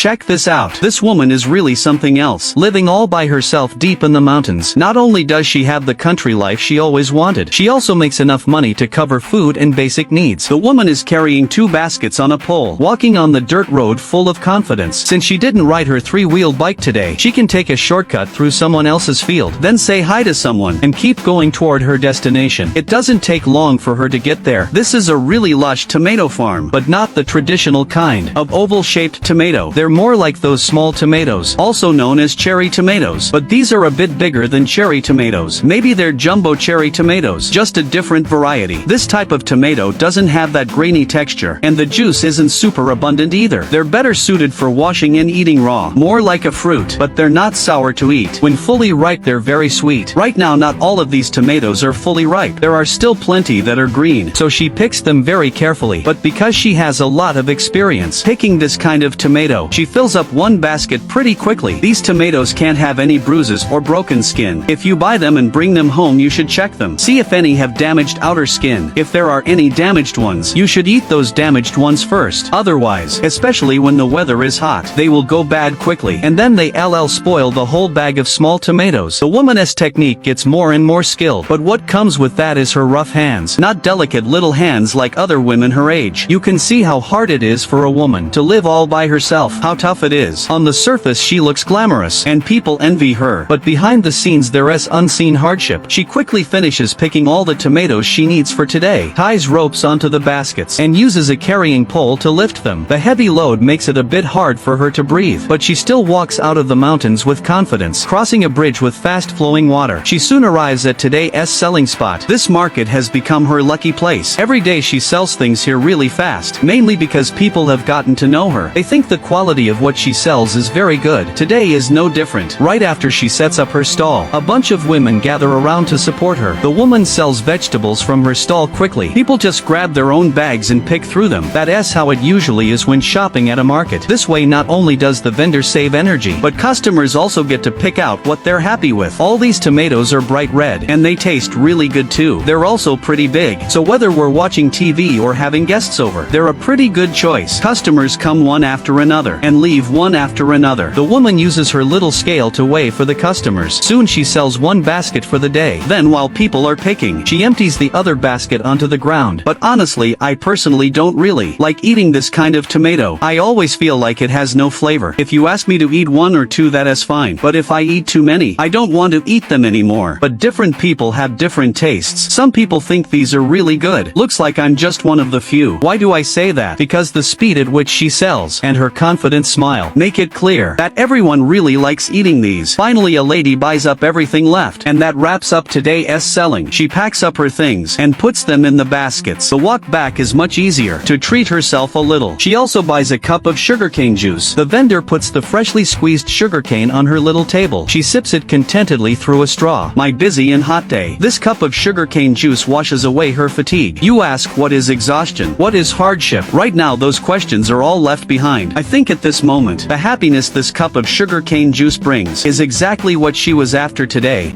check this out. This woman is really something else. Living all by herself deep in the mountains. Not only does she have the country life she always wanted, she also makes enough money to cover food and basic needs. The woman is carrying 2 baskets on a pole, walking on the dirt road full of confidence. Since she didn't ride her 3-wheeled bike today, she can take a shortcut through someone else's field, then say hi to someone, and keep going toward her destination. It doesn't take long for her to get there. This is a really lush tomato farm, but not the traditional kind of oval-shaped tomato. They're more like those small tomatoes, also known as cherry tomatoes, but these are a bit bigger than cherry tomatoes. Maybe they're jumbo cherry tomatoes, just a different variety. This type of tomato doesn't have that grainy texture, and the juice isn't super abundant either. They're better suited for washing and eating raw, more like a fruit, but they're not sour to eat. When fully ripe, they're very sweet. Right now, not all of these tomatoes are fully ripe. There are still plenty that are green, so she picks them very carefully. But because she has a lot of experience picking this kind of tomato, she fills up 1 basket pretty quickly. These tomatoes can't have any bruises or broken skin. If you buy them and bring them home, you should check them. See if any have damaged outer skin. If there are any damaged ones, you should eat those damaged ones first. Otherwise, especially when the weather is hot, they will go bad quickly, and then they spoil the whole bag of small tomatoes. The woman's technique gets more and more skilled, but what comes with that is her rough hands. Not delicate little hands like other women her age. You can see how hard it is for a woman to live all by herself, how tough it is. On the surface she looks glamorous, and people envy her, but behind the scenes there is unseen hardship. She quickly finishes picking all the tomatoes she needs for today, ties ropes onto the baskets, and uses a carrying pole to lift them. The heavy load makes it a bit hard for her to breathe, but she still walks out of the mountains with confidence, crossing a bridge with fast-flowing water. She soon arrives at today's selling spot. This market has become her lucky place. Every day she sells things here really fast, mainly because people have gotten to know her. They think the quality of what she sells is very good. Today is no different. Right after she sets up her stall, a bunch of women gather around to support her. The woman sells vegetables from her stall quickly. People just grab their own bags and pick through them. That's how it usually is when shopping at a market. This way not only does the vendor save energy, but customers also get to pick out what they're happy with. All these tomatoes are bright red, and they taste really good too. They're also pretty big, so whether we're watching TV or having guests over, they're a pretty good choice. Customers come one after another, and leave one after another. The woman uses her little scale to weigh for the customers. Soon she sells 1 basket for the day. Then while people are picking, she empties the other basket onto the ground. But honestly, I personally don't really like eating this kind of tomato. I always feel like it has no flavor. If you ask me to eat 1 or 2, that is fine. But if I eat too many, I don't want to eat them anymore. But different people have different tastes. Some people think these are really good. Looks like I'm just one of the few. Why do I say that? Because the speed at which she sells, and her confident smile, make it clear that everyone really likes eating these. Finally, a lady buys up everything left, and that wraps up today's selling. She packs up her things, and puts them in the baskets. The walk back is much easier. To treat herself a little, she also buys a cup of sugarcane juice. The vendor puts the freshly squeezed sugarcane on her little table. She sips it contentedly through a straw. My busy and hot day. This cup of sugarcane juice washes away her fatigue. You ask, what is exhaustion? What is hardship? Right now those questions are all left behind. I think at this moment, the happiness this cup of sugarcane juice brings is exactly what she was after today.